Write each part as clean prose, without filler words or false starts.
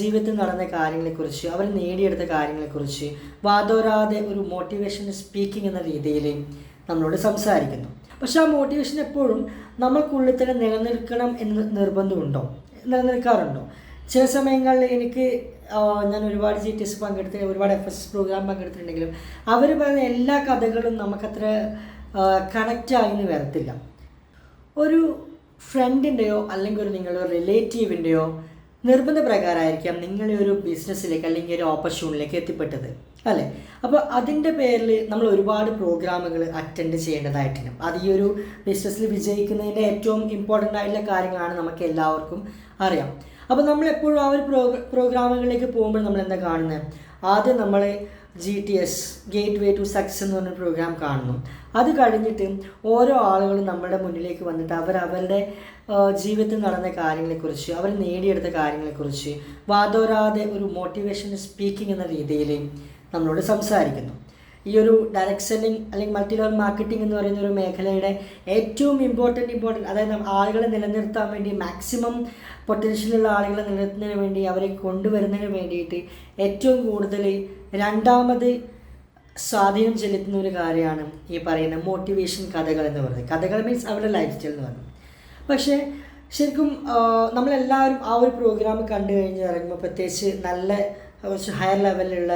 ജീവിതത്തിൽ നടന്ന കാര്യങ്ങളെക്കുറിച്ച് അവർ നേടിയെടുത്ത കാര്യങ്ങളെക്കുറിച്ച് വാദോരാതെ ഒരു മോട്ടിവേഷൻ സ്പീക്കിംഗ് എന്ന രീതിയിൽ നമ്മളോട് സംസാരിക്കുന്നു. പക്ഷെ ആ മോട്ടിവേഷൻ എപ്പോഴും നമ്മൾക്കുള്ളിൽ തന്നെ നിലനിൽക്കണം എന്ന് നിർബന്ധമുണ്ടോ, നിലനിൽക്കാറുണ്ടോ? ചില സമയങ്ങളിൽ ഞാൻ ഒരുപാട് GTS പങ്കെടുത്ത് ഒരുപാട് FS പ്രോഗ്രാം പങ്കെടുത്തിട്ടുണ്ടെങ്കിലും അവർ പറയുന്ന എല്ലാ കഥകളും നമുക്കത്ര കണക്റ്റായി എന്ന് വരത്തില്ല. ഒരു ഫ്രണ്ടിൻ്റെയോ അല്ലെങ്കിൽ നിങ്ങളുടെ റിലേറ്റീവിൻ്റെയോ നിർബന്ധപ്രകാരമായിരിക്കാം നിങ്ങളെ ഒരു ബിസിനസ്സിലേക്ക് അല്ലെങ്കിൽ ഒരു ഓപ്പർച്യൂണിറ്റിയിലേക്ക് എത്തിപ്പെട്ടത്, അല്ലേ? അപ്പോൾ അതിൻ്റെ പേരിൽ നമ്മൾ ഒരുപാട് പ്രോഗ്രാമുകൾ അറ്റൻഡ് ചെയ്യേണ്ടതായിട്ടുണ്ട്. അത് ഈ ഒരു ബിസിനസ്സിൽ വിജയിക്കുന്നതിൻ്റെ ഏറ്റവും ഇമ്പോർട്ടൻ്റ് ആയിട്ടുള്ള കാര്യങ്ങളാണ് നമുക്ക് എല്ലാവർക്കും അറിയാം. അപ്പോൾ നമ്മളെപ്പോഴും ആ ഒരു പ്രോഗ്രാമുകളിലേക്ക് പോകുമ്പോൾ നമ്മൾ എന്താ കാണുന്നത്? ആദ്യം നമ്മൾ GTS gateway to success എന്ന് പറഞ്ഞ പ്രോഗ്രാം കാണുന്നു. അത് കഴിഞ്ഞിട്ട് ഓരോ ആളുകളും നമ്മുടെ മുന്നിലേക്ക് വന്നിട്ട് അവരുടെ ജീവിതത്തിൽ നടന്ന കാര്യങ്ങളെക്കുറിച്ച് അവർ നേടിയെടുത്ത കാര്യങ്ങളെക്കുറിച്ച് വാദോരാതെ ഒരു മോട്ടിവേഷൻ സ്പീക്കിംഗ് എന്ന രീതിയിൽ നമ്മളോട് സംസാരിക്കുന്നു. ഈ ഒരു ഡയറക്റ്റ് സെല്ലിംഗ് അല്ലെങ്കിൽ മൾട്ടി ലെവൽ മാർക്കറ്റിംഗ് എന്ന് പറയുന്ന ഒരു മേഖലയുടെ ഏറ്റവും ഇമ്പോർട്ടൻറ്റ് അതായത് ആളുകളെ നിലനിർത്താൻ വേണ്ടി മാക്സിമം പൊട്ടൻഷ്യലുള്ള ആളുകളെ നിലനിർത്തുന്നതിന് വേണ്ടി അവരെ കൊണ്ടുവരുന്നതിന് വേണ്ടിയിട്ട് ഏറ്റവും കൂടുതൽ രണ്ടാമത് സ്വാധീനം ചെലുത്തുന്ന ഒരു കാര്യമാണ് ഈ പറയുന്ന മോട്ടിവേഷൻ കഥകൾ എന്ന് പറയുന്നത്. കഥകൾ മീൻസ് അവരുടെ ലൈഫ് സ്റ്റൈൽ എന്ന് പറയുന്നത്. പക്ഷേ ശരിക്കും നമ്മളെല്ലാവരും ആ ഒരു പ്രോഗ്രാം കണ്ടു കഴിഞ്ഞ് ഇറങ്ങുമ്പോൾ പ്രത്യേകിച്ച് നല്ല കുറച്ച് ഹയർ ലെവലിലുള്ള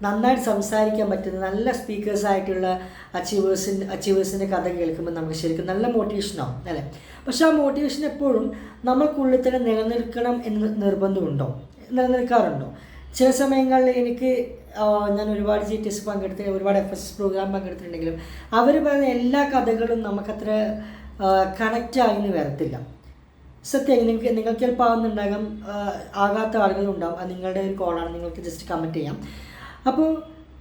നന്നായിട്ട് സംസാരിക്കാൻ പറ്റുന്ന നല്ല സ്പീക്കേഴ്സായിട്ടുള്ള അച്ചീവേഴ്സിൻ്റെ കഥ കേൾക്കുമ്പോൾ നമുക്ക് ശരിക്കും നല്ല മോട്ടിവേഷനാവും, അല്ലേ? പക്ഷെ ആ മോട്ടിവേഷൻ എപ്പോഴും നമ്മൾക്കുള്ളിൽ തന്നെ നിലനിൽക്കണം എന്ന് നിർബന്ധമുണ്ടോ, നിലനിൽക്കാറുണ്ടോ? ചില സമയങ്ങളിൽ ഞാൻ ഒരുപാട് GTS പങ്കെടുത്ത് ഒരുപാട് FS പ്രോഗ്രാം പങ്കെടുത്തിട്ടുണ്ടെങ്കിലും അവർ പറയുന്ന എല്ലാ കഥകളും നമുക്കത്ര കണക്റ്റായി എന്ന് വരത്തില്ല. സത്യം നിങ്ങൾക്ക് ചിലപ്പോൾ ആവുന്നുണ്ടാകാം, ആകാത്ത ആളുകളുണ്ടാകും. അത് നിങ്ങളുടെ ഒരു കോളാണ്, നിങ്ങൾക്ക് ജസ്റ്റ് കമൻറ്റ് ചെയ്യാം. അപ്പോൾ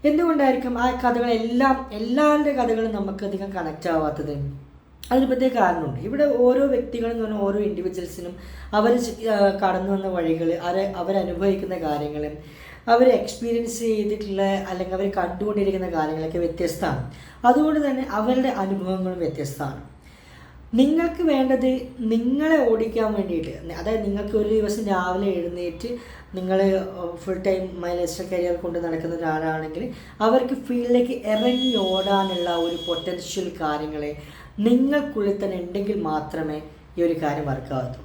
എന്തുകൊണ്ടായിരിക്കും ആ എല്ലാവരുടെ കഥകളും നമുക്കധികം കണക്റ്റ് ആവാത്തത്? അതിന് പ്രത്യേക കാരണമുണ്ട്. ഇവിടെ ഓരോ വ്യക്തികളെന്ന് പറഞ്ഞാൽ ഓരോ ഇൻഡിവിജ്വൽസിനും അവർ കടന്നു വന്ന വഴികൾ, അവരനുഭവിക്കുന്ന കാര്യങ്ങൾ, അവർ എക്സ്പീരിയൻസ് ചെയ്തിട്ടുള്ള അല്ലെങ്കിൽ അവർ കണ്ടുകൊണ്ടിരിക്കുന്ന കാര്യങ്ങളൊക്കെ വ്യത്യസ്തമാണ്. അതുകൊണ്ട് തന്നെ അവരുടെ അനുഭവങ്ങളും വ്യത്യസ്തമാണ്. നിങ്ങൾക്ക് വേണ്ടത് നിങ്ങളെ ഓടിക്കാൻ വേണ്ടിയിട്ട്, അതായത് നിങ്ങൾക്ക് ഒരു ദിവസം രാവിലെ എഴുന്നേറ്റ് നിങ്ങൾ ഫുൾ ടൈം മൈലേജ് കരിയർ കൊണ്ട് നടക്കുന്ന ഒരാളാണെങ്കിൽ അവർക്ക് ഫീൽഡിലേക്ക് ഇറങ്ങി ഓടാനുള്ള ഒരു പൊട്ടൻഷ്യൽ കാര്യങ്ങൾ നിങ്ങൾക്കുള്ളിൽ തന്നെ ഉണ്ടെങ്കിൽ മാത്രമേ ഈ ഒരു കാര്യം വർക്കാവൂ.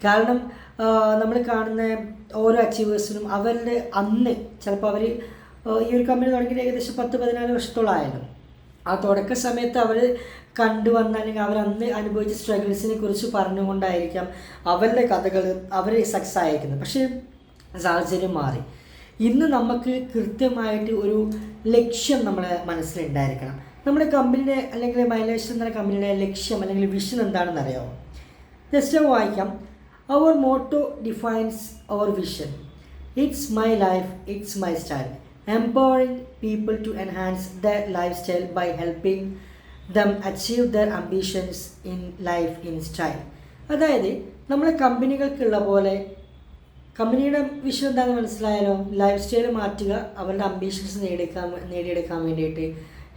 കാരണം നമ്മൾ കാണുന്ന ഓരോ അച്ചീവേഴ്സിനും അവരുടെ അന്ന് ചിലപ്പോൾ അവർ ഈ ഒരു കമ്പനി തുടങ്ങിയിട്ട് ഏകദേശം 10-14 വർഷത്തോളമായാലും ആ തുടക്ക സമയത്ത് അവർ കണ്ടുവന്ന അല്ലെങ്കിൽ അവരന്ന് അനുഭവിച്ച സ്ട്രഗിൾസിനെ കുറിച്ച് പറഞ്ഞുകൊണ്ടായിരിക്കാം അവരുടെ കഥകൾ അവർ സക്സസ് ആയിരിക്കുന്നത്. പക്ഷേ സാഹചര്യം മാറി. ഇന്ന് നമുക്ക് കൃത്യമായിട്ട് ഒരു ലക്ഷ്യം നമ്മുടെ മനസ്സിലുണ്ടായിരിക്കണം. നമ്മുടെ കമ്പനിയുടെ അല്ലെങ്കിൽ മൈലേജ് എന്ന കമ്പനിയുടെ ലക്ഷ്യം അല്ലെങ്കിൽ വിഷൻ എന്താണെന്ന് അറിയാമോ? ജസ്റ്റ് വായിക്കാം. അവർ മോട്ടോ ഡിഫൈൻസ് അവർ വിഷൻ. It's my life, it's my style. Empowering people to enhance their lifestyle by helping them achieve their ambitions in life in style. അതായത് നമ്മളെ കമ്പനികൾക്കുള്ള പോലെ കമ്പനിയുടെ വിഷൻ എന്താണെന്ന് മനസ്സിലായാലോ? ലൈഫ് സ്റ്റൈൽ മാറ്റുക, അവരുടെ അംബീഷൻസ് നേടിയെടുക്കാൻ വേണ്ടിയിട്ട്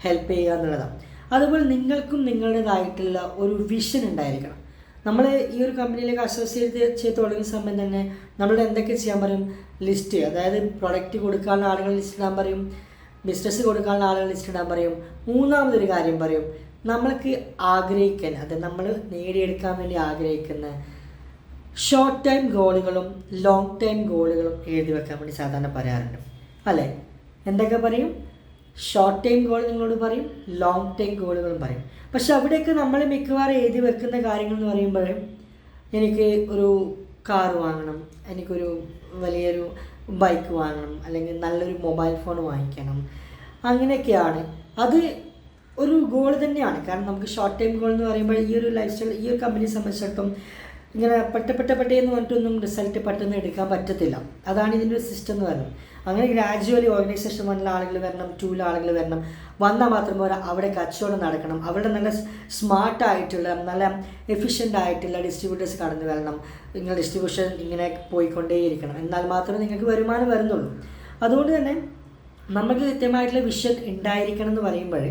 ഹെൽപ്പ് ചെയ്യുക എന്നുള്ളതാണ്. അതുപോലെ നിങ്ങൾക്കും നിങ്ങളുടേതായിട്ടുള്ള ഒരു വിഷൻ ഉണ്ടായിരിക്കണം. നമ്മൾ ഈ ഒരു കമ്പനിയിലേക്ക് അസോസിയേറ്റ് ചെയ്ത് തുടങ്ങിയ സമയം തന്നെ നമ്മൾ എന്തൊക്കെ ചെയ്യാൻ പറയും? ലിസ്റ്റ്, അതായത് പ്രൊഡക്റ്റ് കൊടുക്കാനുള്ള ആളുകൾ ലിസ്റ്റ് ഇടാൻ പറയും, ബിസിനസ് കൊടുക്കാനുള്ള ആളുകൾ ലിസ്റ്റ് ഇടാൻ പറയും. മൂന്നാമതൊരു കാര്യം പറയും, നമ്മൾക്ക് ആഗ്രഹിക്കാൻ, അത് നമ്മൾ നേടിയെടുക്കാൻ വേണ്ടി ആഗ്രഹിക്കുന്ന ഷോർട്ട് ടൈം ഗോളുകളും ലോങ് ടൈം ഗോളുകളും എഴുതി വെക്കാൻ വേണ്ടി സാധാരണ പറയാറുണ്ട്, അല്ലേ? എന്തൊക്കെ പറയും? ഷോർട്ട് ടൈം ഗോൾ നിങ്ങളോട് പറയും, ലോങ് ടൈം ഗോളുകളും പറയും. പക്ഷെ അവിടെയൊക്കെ നമ്മൾ മിക്കവാറും എഴുതി വെക്കുന്ന കാര്യങ്ങൾ എന്ന് പറയുമ്പോഴും എനിക്ക് ഒരു കാർ വാങ്ങണം, എനിക്കൊരു വലിയൊരു ബൈക്ക് വാങ്ങണം, അല്ലെങ്കിൽ നല്ലൊരു മൊബൈൽ ഫോൺ വാങ്ങിക്കണം, അങ്ങനെയൊക്കെയാണ്. അത് ഒരു ഗോൾ തന്നെയാണ്. കാരണം നമുക്ക് ഷോർട്ട് ടൈം ഗോൾ എന്ന് പറയുമ്പോൾ ഈ ഒരു ലൈഫ് സ്റ്റൈൽ ഈ ഒരു കമ്പനിയെ സംബന്ധിച്ചിടത്തോളം ഇങ്ങനെ പെട്ടെന്ന് പറഞ്ഞിട്ടൊന്നും റിസൾട്ട് പെട്ടെന്ന് എടുക്കാൻ പറ്റത്തില്ല. അതാണ് ഇതിൻ്റെ ഒരു സിസ്റ്റം എന്ന് പറയുന്നത്. അങ്ങനെ ഗ്രാജുവലി ഓർഗനൈസേഷൻ 1 ആളുകൾ വരണം, 2 ആളുകൾ വരണം. വന്നാൽ മാത്രം പോരാ, അവിടെ കച്ചവടം നടക്കണം. അവിടെ നല്ല സ്മാർട്ടായിട്ടുള്ള നല്ല എഫിഷ്യൻ്റ് ആയിട്ടുള്ള ഡിസ്ട്രിബ്യൂട്ടേഴ്സ് കടന്നു വരണം. നിങ്ങൾ ഡിസ്ട്രിബ്യൂഷൻ ഇങ്ങനെ പോയിക്കൊണ്ടേയിരിക്കണം. എന്നാൽ മാത്രമേ നിങ്ങൾക്ക് വരുമാനം വരുന്നുള്ളൂ. അതുകൊണ്ട് തന്നെ നമുക്ക് കൃത്യമായിട്ടുള്ള വിഷൻ ഉണ്ടായിരിക്കണം എന്ന് പറയുമ്പോൾ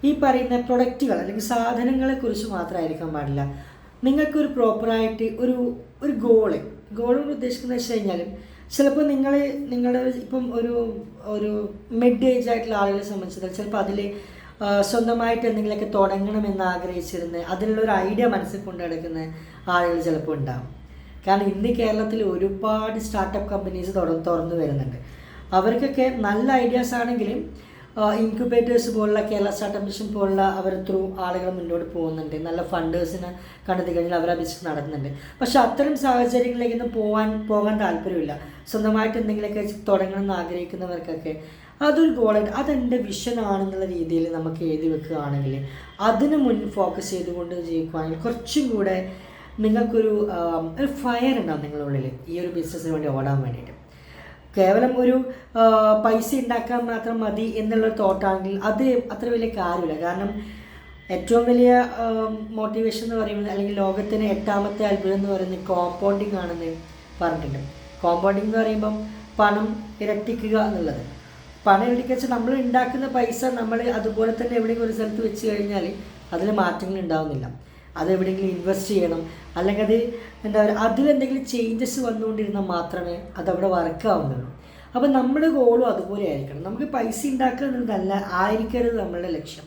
ഈ പറയുന്ന പ്രൊഡക്റ്റുകൾ അല്ലെങ്കിൽ സാധനങ്ങളെക്കുറിച്ച് മാത്രമായിരിക്കാൻ പാടില്ല. നിങ്ങൾക്കൊരു പ്രോപ്പറായിട്ട് ഒരു ഗോൾ കൊണ്ട് ഉദ്ദേശിക്കുന്നത് വെച്ച് കഴിഞ്ഞാൽ ചിലപ്പോൾ നിങ്ങളുടെ ഇപ്പം ഒരു മിഡ് ഏജ് ആയിട്ടുള്ള ആളുകളെ സംബന്ധിച്ചിടത്തോളം ചിലപ്പോൾ അതിൽ സ്വന്തമായിട്ട് എന്തെങ്കിലുമൊക്കെ തുടങ്ങണമെന്ന് ആഗ്രഹിച്ചിരുന്ന് അതിനുള്ളൊരു ഐഡിയ മനസ്സിൽ കൊണ്ടു നടക്കുന്ന ആളുകൾ ചിലപ്പോൾ ഉണ്ടാകും. കാരണം ഇന്ന് കേരളത്തിൽ ഒരുപാട് സ്റ്റാർട്ടപ്പ് കമ്പനീസ് തുറന്നു വരുന്നുണ്ട്. അവർക്കൊക്കെ നല്ല ഐഡിയാസ് ആണെങ്കിലും ഇൻക്യുബേറ്റേഴ്സ് പോലുള്ള കേരള സ്റ്റാർട്ടപ്പ് മിഷൻ പോലുള്ള അവർ ത്രൂ ആളുകൾ മുന്നോട്ട് പോകുന്നുണ്ട്. നല്ല ഫണ്ടേഴ്സിനെ കണ്ടെത്തി കഴിഞ്ഞാൽ അവർ ആ ബിസിനസ് നടത്തുന്നുണ്ട്. പക്ഷേ അത്തരം സാഹചര്യങ്ങളിലേക്കൊന്നും പോകാൻ താല്പര്യമില്ല. സ്വന്തമായിട്ട് എന്തെങ്കിലുമൊക്കെ തുടങ്ങണമെന്ന് ആഗ്രഹിക്കുന്നവർക്കൊക്കെ അതൊരു ഗോളായിട്ട് അതെൻ്റെ വിഷനാണെന്നുള്ള രീതിയിൽ നമുക്ക് എഴുതി വെക്കുകയാണെങ്കിൽ അതിന് ഫോക്കസ് ചെയ്തുകൊണ്ട് ജീവിക്കുകയാണെങ്കിൽ കുറച്ചും കൂടെ നിങ്ങൾക്കൊരു ഫയർ ഉണ്ടാകും നിങ്ങളുള്ളിൽ ഈ ഒരു ബിസിനസ്സിന് വേണ്ടി ഓടാൻ വേണ്ടിയിട്ട്. കേവലം ഒരു പൈസ ഉണ്ടാക്കാൻ മാത്രം മതി എന്നുള്ള തോട്ടാണെങ്കിൽ അത് അത്ര വലിയ കാര്യമില്ല. കാരണം ഏറ്റവും വലിയ മോട്ടിവേഷൻ എന്ന് പറയുന്നത് അല്ലെങ്കിൽ ലോകത്തിന് 8ാമത്തെ അത്ഭുതം എന്ന് പറയുന്നത് കോമ്പൗണ്ടിങ് ആണെന്ന് പറഞ്ഞിട്ടുണ്ട്. കോമ്പൗണ്ടിങ് എന്ന് പറയുമ്പം പണം ഇരട്ടിക്കുക എന്നുള്ളത്. പണം ഇരട്ടിക്കുക വെച്ചാൽ നമ്മൾ ഉണ്ടാക്കുന്ന പൈസ നമ്മൾ അതുപോലെ തന്നെ എവിടെയെങ്കിലും ഒരു സ്ഥലത്ത് വെച്ച് കഴിഞ്ഞാൽ അതിൽ മാറ്റങ്ങൾ ഉണ്ടാകുന്നില്ല. അത് എവിടെയെങ്കിലും ഇൻവെസ്റ്റ് ചെയ്യണം, അല്ലെങ്കിൽ അത് എന്താ പറയുക അതിലെന്തെങ്കിലും ചേഞ്ചസ് വന്നുകൊണ്ടിരുന്നാൽ മാത്രമേ അതവിടെ വർക്കാവുന്നുള്ളൂ. അപ്പോൾ നമ്മുടെ ഗോളും അതുപോലെ ആയിരിക്കണം. നമുക്ക് പൈസ ഉണ്ടാക്കുക എന്നുള്ളതല്ല ആയിരിക്കരുത് നമ്മളുടെ ലക്ഷ്യം.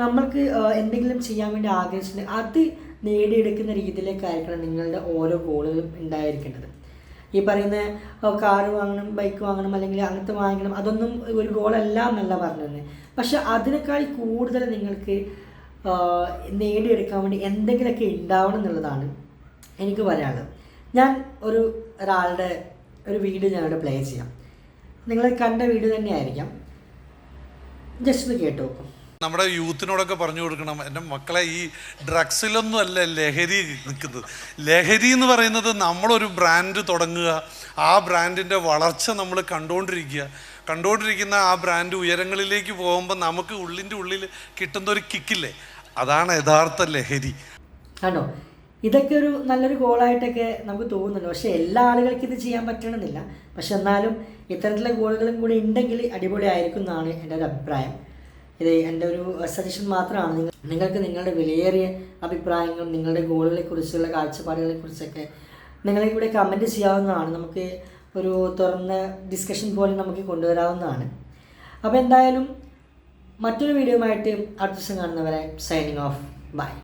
നമ്മൾക്ക് എന്തെങ്കിലും ചെയ്യാൻ വേണ്ടി ആഗ്രഹിച്ചിട്ടുണ്ടെങ്കിൽ അത് നേടിയെടുക്കുന്ന രീതിയിലേക്കായിരിക്കണം നിങ്ങളുടെ ഓരോ ഗോളുകളും ഉണ്ടായിരിക്കേണ്ടത്. ഈ പറയുന്ന കാറ് വാങ്ങണം, ബൈക്ക് വാങ്ങണം, അല്ലെങ്കിൽ അങ്ങനത്തെ വാങ്ങിക്കണം, അതൊന്നും ഒരു ഗോളല്ല എന്നല്ല പറഞ്ഞത്. പക്ഷെ അതിനേക്കാൾ കൂടുതൽ നിങ്ങൾക്ക് നേടിയെടുക്കാൻ വേണ്ടി എന്തെങ്കിലുമൊക്കെ ഉണ്ടാവണം എന്നുള്ളതാണ് എനിക്ക് പറയാനുള്ളത്. ഞാൻ ഒരാളുടെ ഒരു വീഡിയോ ഞാനിവിടെ പ്ലേ ചെയ്യാം. നിങ്ങൾ കണ്ട വീഡിയോ തന്നെയായിരിക്കാം, ജസ്റ്റ് ഒന്ന് കേട്ട് നോക്കും. നമ്മുടെ യൂത്തിനോടൊക്കെ പറഞ്ഞു കൊടുക്കണം, എൻ്റെ മക്കളെ ഈ ഡ്രഗ്സിലൊന്നും അല്ല ലഹരി നിൽക്കുന്നത്. ലഹരി എന്ന് പറയുന്നത് നമ്മളൊരു ബ്രാൻഡ് തുടങ്ങുക, ആ ബ്രാൻഡിൻ്റെ വളർച്ച നമ്മൾ കണ്ടുകൊണ്ടിരിക്കുന്ന ആ ബ്രാൻഡ് ഉയരങ്ങളിലേക്ക് പോകുമ്പോൾ നമുക്ക് ഉള്ളിൽ കിട്ടുന്ന ഒരു കിക്കില്ലേ, അതാണ് യഥാർത്ഥ ലഹരി. ആണോ? ഇതൊക്കെ ഒരു നല്ലൊരു ഗോളായിട്ടൊക്കെ നമുക്ക് തോന്നുന്നുണ്ട്. പക്ഷേ എല്ലാ ആളുകൾക്കും ഇത് ചെയ്യാൻ പറ്റണമെന്നില്ല. പക്ഷെ എന്നാലും ഇത്തരത്തിലുള്ള ഗോളുകളും കൂടി ഉണ്ടെങ്കിൽ അടിപൊളിയായിരിക്കും എന്നാണ് എൻ്റെ ഒരു അഭിപ്രായം. ഇത് എൻ്റെ ഒരു സജഷൻ മാത്രമാണ്. നിങ്ങൾക്ക് നിങ്ങളുടെ വിലയേറിയ അഭിപ്രായങ്ങളും നിങ്ങളുടെ ഗോളുകളെ കുറിച്ചുള്ള കാഴ്ചപ്പാടുകളെ കുറിച്ചൊക്കെ നിങ്ങളിവിടെ കമൻറ്റ് ചെയ്യാവുന്നതാണ്. നമുക്ക് ഒരു തുറന്ന ഡിസ്കഷൻ പോലെ നമുക്ക് കൊണ്ടുവരാവുന്നതാണ്. അപ്പോൾ എന്തായാലും മറ്റൊരു വീഡിയോയുമായിട്ട് അടുത്ത ദിവസം കാണുന്നവരെ സൈനിങ് ഓഫ്. ബൈ.